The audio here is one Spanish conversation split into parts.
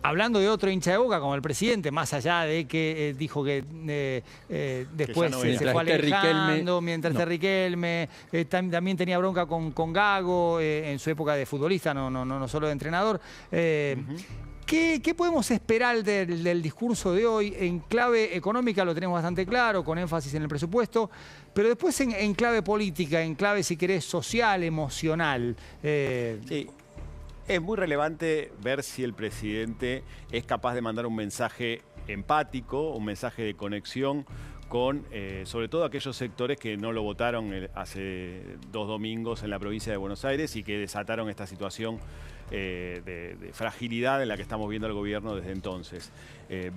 hablando de otro hincha de Boca, como el presidente, más allá de que dijo que después se fue alejando, mientras Riquelme, también tenía bronca con Gago en su época de futbolista, no solo de entrenador. ¿Qué podemos esperar del discurso de hoy? En clave económica lo tenemos bastante claro, con énfasis en el presupuesto, pero después en clave política, en clave, si querés, social, emocional. Sí, es muy relevante ver si el presidente es capaz de mandar un mensaje empático, un mensaje de conexión con, sobre todo, aquellos sectores que no lo votaron hace 2 domingos en la provincia de Buenos Aires y que desataron esta situación de fragilidad en la que estamos viendo al gobierno desde entonces.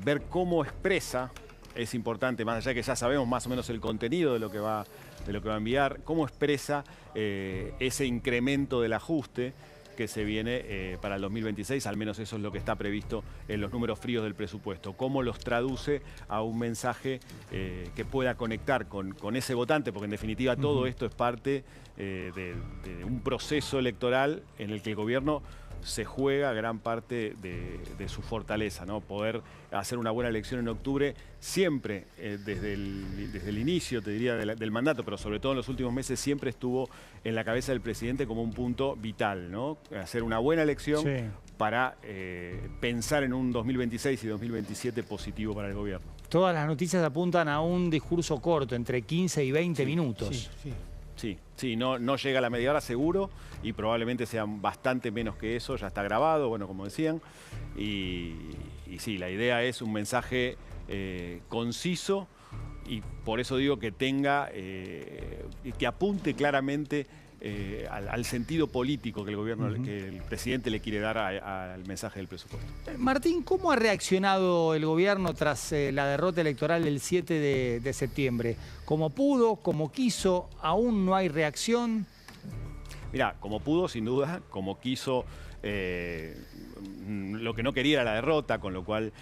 Ver cómo expresa es importante, más allá de que ya sabemos más o menos el contenido de lo que va a enviar, cómo expresa ese incremento del ajuste que se viene para el 2026, al menos eso es lo que está previsto en los números fríos del presupuesto. Cómo los traduce a un mensaje que pueda conectar con ese votante, porque en definitiva todo esto es parte de un proceso electoral en el que el gobierno se juega gran parte de su fortaleza, ¿no? Poder hacer una buena elección en octubre, siempre desde el inicio, te diría, del mandato, pero sobre todo en los últimos meses, siempre estuvo en la cabeza del presidente como un punto vital, ¿no? Hacer una buena elección para pensar en un 2026 y 2027 positivo para el gobierno. Todas las noticias apuntan a un discurso corto, entre 15 y 20 minutos. Sí, no llega a la media hora seguro y probablemente sean bastante menos que eso, ya está grabado, bueno, como decían. Y sí, la idea es un mensaje conciso y por eso digo que tenga, que apunte claramente al sentido político que el gobierno, que el presidente le quiere dar al mensaje del presupuesto. Martín, ¿cómo ha reaccionado el gobierno tras la derrota electoral del 7 de septiembre? ¿Cómo pudo? ¿Cómo quiso? ¿Aún no hay reacción? Mirá, como pudo, sin duda, como quiso, lo que no quería era la derrota, con lo cual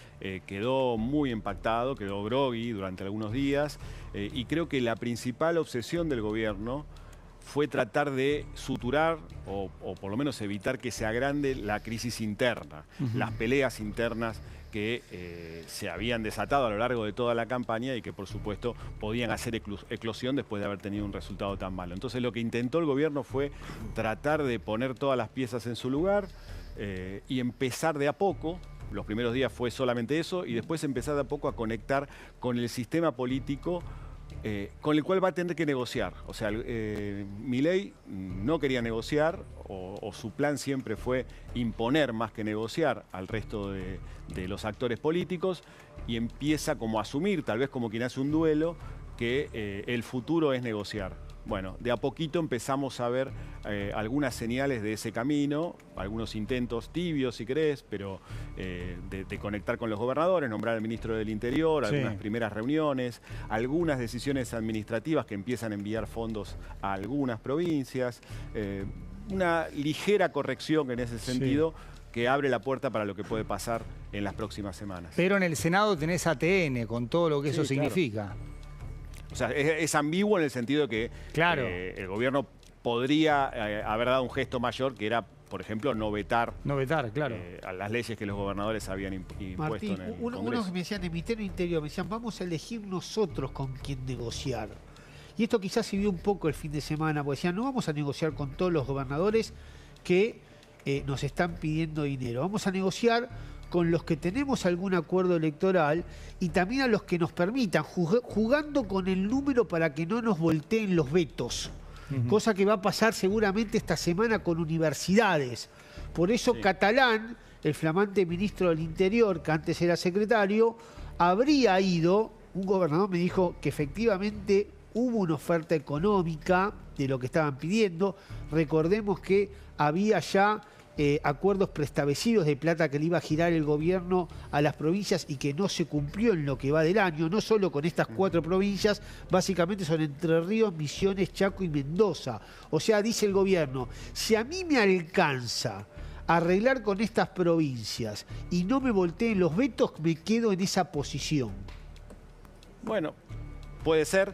quedó muy impactado, quedó groggy durante algunos días, y creo que la principal obsesión del gobierno fue tratar de suturar o por lo menos evitar que se agrande la crisis interna, las peleas internas que se habían desatado a lo largo de toda la campaña y que por supuesto podían hacer eclosión después de haber tenido un resultado tan malo. Entonces lo que intentó el gobierno fue tratar de poner todas las piezas en su lugar y empezar de a poco. Los primeros días fue solamente eso y después empezar de a poco a conectar con el sistema político con el cual va a tener que negociar. O sea, Milei no quería negociar o su plan siempre fue imponer más que negociar al resto de los actores políticos y empieza como a asumir, tal vez como quien hace un duelo, que el futuro es negociar. Bueno, de a poquito empezamos a ver algunas señales de ese camino, algunos intentos tibios, si querés, pero de conectar con los gobernadores, nombrar al ministro del Interior, algunas primeras reuniones, algunas decisiones administrativas que empiezan a enviar fondos a algunas provincias, una ligera corrección en ese sentido que abre la puerta para lo que puede pasar en las próximas semanas. Pero en el Senado tenés ATN, con todo lo que eso significa. O sea, es ambiguo en el sentido de que el gobierno podría haber dado un gesto mayor, que era, por ejemplo, no vetar a las leyes que los gobernadores habían impuesto. Martín, en el Congreso. unos que me decían, de Ministerio Interior, me decían, vamos a elegir nosotros con quién negociar. Y esto quizás se vio un poco el fin de semana, porque decían, no vamos a negociar con todos los gobernadores que nos están pidiendo dinero. Vamos a negociar con los que tenemos algún acuerdo electoral y también a los que nos permitan, jugando con el número para que no nos volteen los vetos. Cosa que va a pasar seguramente esta semana con universidades. Por eso Catalán, el flamante ministro del Interior, que antes era secretario, habría ido, un gobernador me dijo que efectivamente hubo una oferta económica de lo que estaban pidiendo. Recordemos que había ya acuerdos preestablecidos de plata que le iba a girar el gobierno a las provincias y que no se cumplió en lo que va del año, no solo con estas 4 provincias, básicamente son Entre Ríos, Misiones, Chaco y Mendoza. O sea, dice el gobierno, si a mí me alcanza arreglar con estas provincias y no me volteen los vetos, me quedo en esa posición. Bueno, puede ser.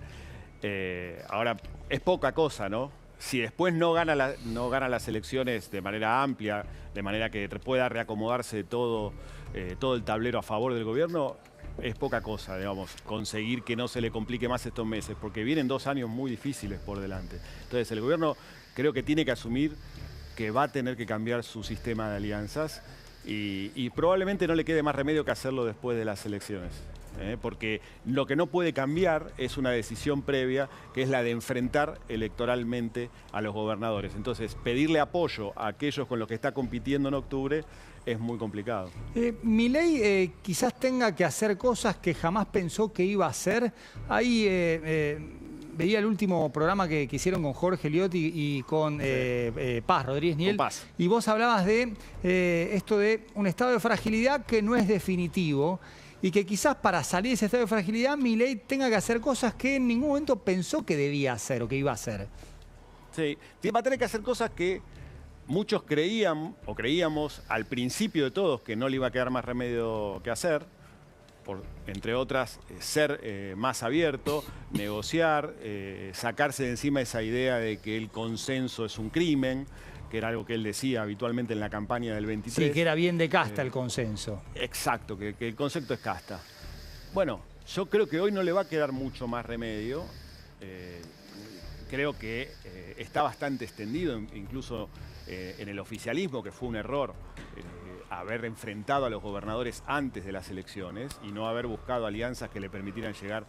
Ahora, es poca cosa, ¿no? Si después no gana las elecciones de manera amplia, de manera que pueda reacomodarse todo el tablero a favor del gobierno, es poca cosa, digamos, conseguir que no se le complique más estos meses, porque vienen 2 años muy difíciles por delante. Entonces el gobierno creo que tiene que asumir que va a tener que cambiar su sistema de alianzas y probablemente no le quede más remedio que hacerlo después de las elecciones. Porque lo que no puede cambiar es una decisión previa, que es la de enfrentar electoralmente a los gobernadores. Entonces, pedirle apoyo a aquellos con los que está compitiendo en octubre es muy complicado. Milei quizás tenga que hacer cosas que jamás pensó que iba a hacer. Ahí veía el último programa que hicieron con Jorge Liotti y con Paz, Rodríguez Niel. Paz. Y vos hablabas de esto de un estado de fragilidad que no es definitivo. Y que quizás para salir de ese estado de fragilidad, Milei tenga que hacer cosas que en ningún momento pensó que debía hacer o que iba a hacer. Sí, va a tener que hacer cosas que muchos creíamos al principio de todos que no le iba a quedar más remedio que hacer. Entre otras, ser más abierto, negociar, sacarse de encima esa idea de que el consenso es un crimen, que era algo que él decía habitualmente en la campaña del 23. Sí, que era bien de casta el consenso. Exacto, que el concepto es casta. Bueno, yo creo que hoy no le va a quedar mucho más remedio. Creo que está bastante extendido, incluso en el oficialismo, que fue un error haber enfrentado a los gobernadores antes de las elecciones y no haber buscado alianzas que le permitieran llegar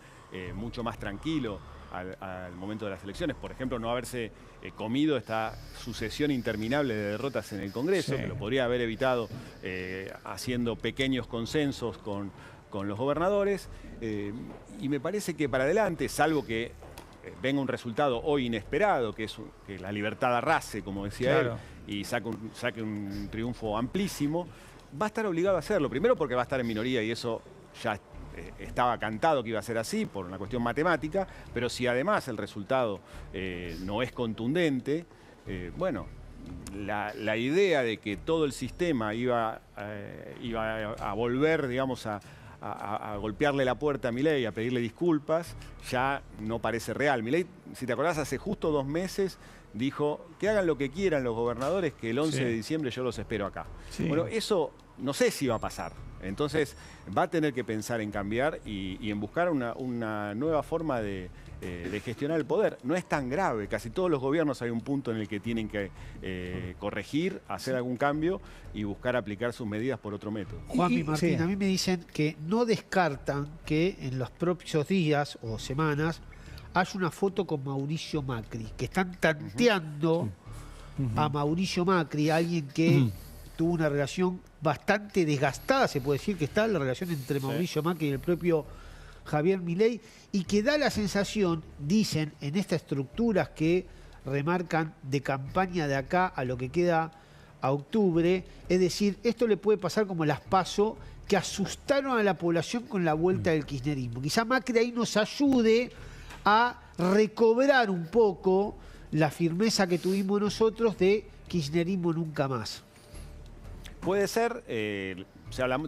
mucho más tranquilo al momento de las elecciones. Por ejemplo, no haberse comido esta sucesión interminable de derrotas en el Congreso, que lo podría haber evitado haciendo pequeños consensos con los gobernadores. Y me parece que para adelante, salvo que venga un resultado hoy inesperado, que es que la libertad arrase, como decía él, y saque un triunfo amplísimo, va a estar obligado a hacerlo. Primero porque va a estar en minoría y eso ya estaba cantado que iba a ser así por una cuestión matemática, pero si además el resultado no es contundente, bueno, la idea de que todo el sistema iba a volver, digamos, a golpearle la puerta a Milei, a pedirle disculpas, ya no parece real. Milei, si te acordás, hace justo 2 meses dijo que hagan lo que quieran los gobernadores, que el 11 de diciembre yo los espero acá. Bueno, eso no sé si va a pasar. Entonces va a tener que pensar en cambiar y en buscar una nueva forma de gestionar el poder. No es tan grave, casi todos los gobiernos hay un punto en el que tienen que corregir, hacer algún cambio y buscar aplicar sus medidas por otro método. Juanmi, Martín, a mí me dicen que no descartan que en los próximos días o semanas haya una foto con Mauricio Macri, que están tanteando a Mauricio Macri, alguien que tuvo una relación bastante desgastada, se puede decir que está la relación entre Mauricio Macri y el propio Javier Milei, y que da la sensación, dicen, en estas estructuras que remarcan de campaña de acá a lo que queda a octubre, es decir, esto le puede pasar como las PASO, que asustaron a la población con la vuelta del kirchnerismo. Quizá Macri ahí nos ayude a recobrar un poco la firmeza que tuvimos nosotros de kirchnerismo nunca más. Puede ser, se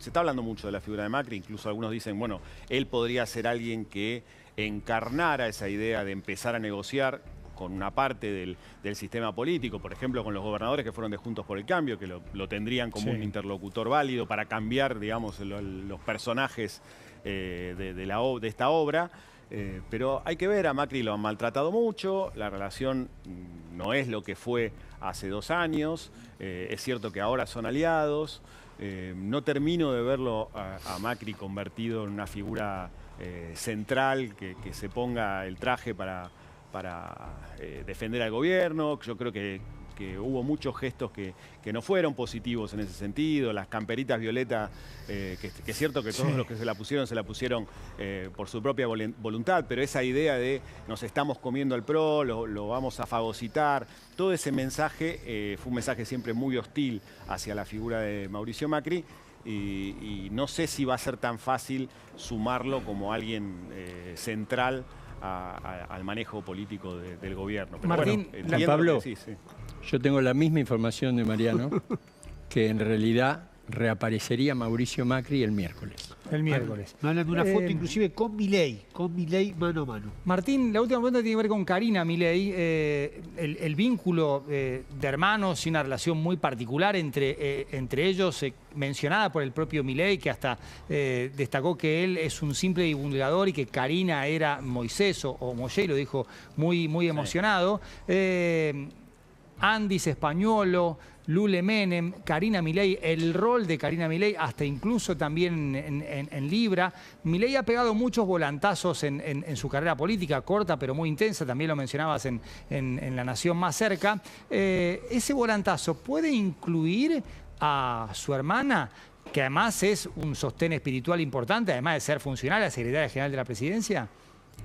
está hablando mucho de la figura de Macri, incluso algunos dicen, bueno, él podría ser alguien que encarnara esa idea de empezar a negociar con una parte del sistema político, por ejemplo, con los gobernadores que fueron de Juntos por el Cambio, que lo tendrían como un interlocutor válido para cambiar, digamos, los personajes de esta obra. Pero hay que ver, a Macri lo han maltratado mucho, la relación no es lo que fue hace 2 años, es cierto que ahora son aliados, no termino de verlo a Macri convertido en una figura central que se ponga el traje para defender al gobierno. Yo creo que hubo muchos gestos que no fueron positivos en ese sentido. Las camperitas violetas, que es cierto que todos los que se la pusieron por su propia voluntad, pero esa idea de nos estamos comiendo al PRO, lo vamos a fagocitar, todo ese mensaje fue un mensaje siempre muy hostil hacia la figura de Mauricio Macri. Y no sé si va a ser tan fácil sumarlo como alguien central al manejo político del gobierno. Pero Martín, bueno, Pablo, yo tengo la misma información de Mariano, que en realidad reaparecería Mauricio Macri el miércoles. El miércoles. Me hablan de una foto inclusive con Milei mano a mano. Martín, la última pregunta tiene que ver con Karina Milei. El vínculo de hermanos y una relación muy particular entre ellos, mencionada por el propio Milei, que hasta destacó que él es un simple divulgador y que Karina era Moisés o Mollé, lo dijo muy emocionado. Andis Españolo, Lule Menem, Karina Milei, el rol de Karina Milei, hasta incluso también en Libra. Milei ha pegado muchos volantazos en su carrera política, corta pero muy intensa, también lo mencionabas en La Nación Más Cerca. ¿Ese volantazo puede incluir a su hermana, que además es un sostén espiritual importante, además de ser funcionaria, secretaria general de la presidencia?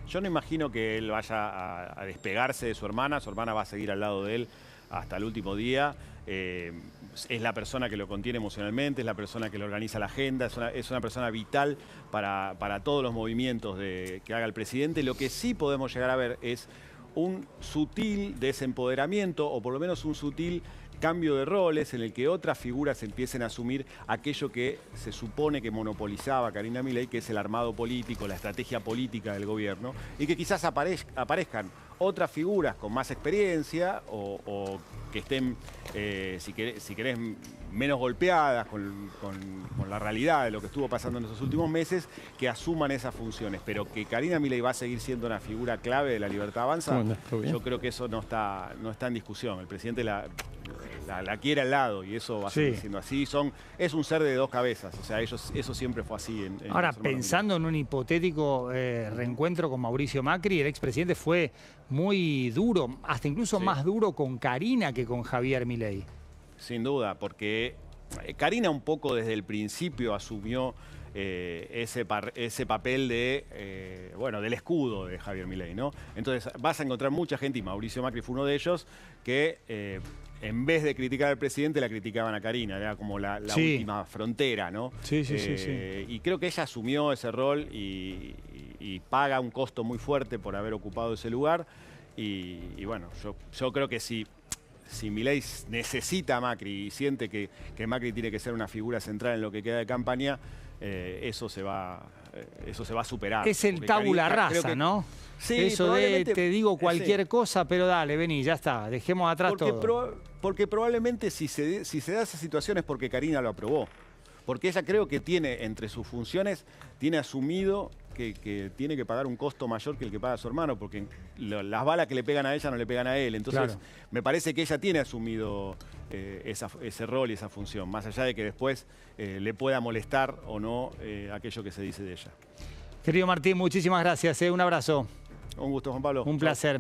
Yo no imagino que él vaya a despegarse de su hermana va a seguir al lado de él hasta el último día. Es la persona que lo contiene emocionalmente, es la persona que le organiza la agenda, es una persona vital para todos los movimientos que haga el presidente. Lo que sí podemos llegar a ver es un sutil desempoderamiento, o por lo menos un sutil cambio de roles en el que otras figuras empiecen a asumir aquello que se supone que monopolizaba Karina Milei, que es el armado político, la estrategia política del gobierno, y que quizás aparezcan otras figuras con más experiencia o que estén, si querés, menos golpeadas con la realidad de lo que estuvo pasando en esos últimos meses, que asuman esas funciones. Pero que Karina Milei va a seguir siendo una figura clave de La Libertad Avanza, yo creo que eso no está en discusión. El presidente la quiere al lado y eso va a seguir siendo así. Es un ser de dos cabezas, o sea, eso siempre fue así. Ahora, pensando en un hipotético reencuentro con Mauricio Macri, el expresidente fue muy duro, hasta incluso más duro con Karina que con Javier Milei. Sin duda, porque Karina un poco desde el principio asumió ese papel del escudo de Javier Milei, ¿no? Entonces vas a encontrar mucha gente, y Mauricio Macri fue uno de ellos, que en vez de criticar al presidente, la criticaban a Karina, era como la última frontera, ¿no? Sí. Y creo que ella asumió ese rol y paga un costo muy fuerte por haber ocupado ese lugar. Y bueno, yo creo que si Milei necesita a Macri y siente que Macri tiene que ser una figura central en lo que queda de campaña, eso se va a superar. Es el tabula rasa, ¿no? Sí, eso de te digo cualquier cosa, pero dale, vení, ya está, dejemos atrás todo. Porque probablemente si se da esa situación es porque Karina lo aprobó. Porque ella creo que tiene, entre sus funciones, tiene asumido que tiene que pagar un costo mayor que el que paga su hermano, porque las balas que le pegan a ella no le pegan a él. Entonces, me parece que ella tiene asumido ese rol y esa función, más allá de que después le pueda molestar o no aquello que se dice de ella. Querido Martín, muchísimas gracias. Un abrazo. Un gusto, Juan Pablo. Un placer.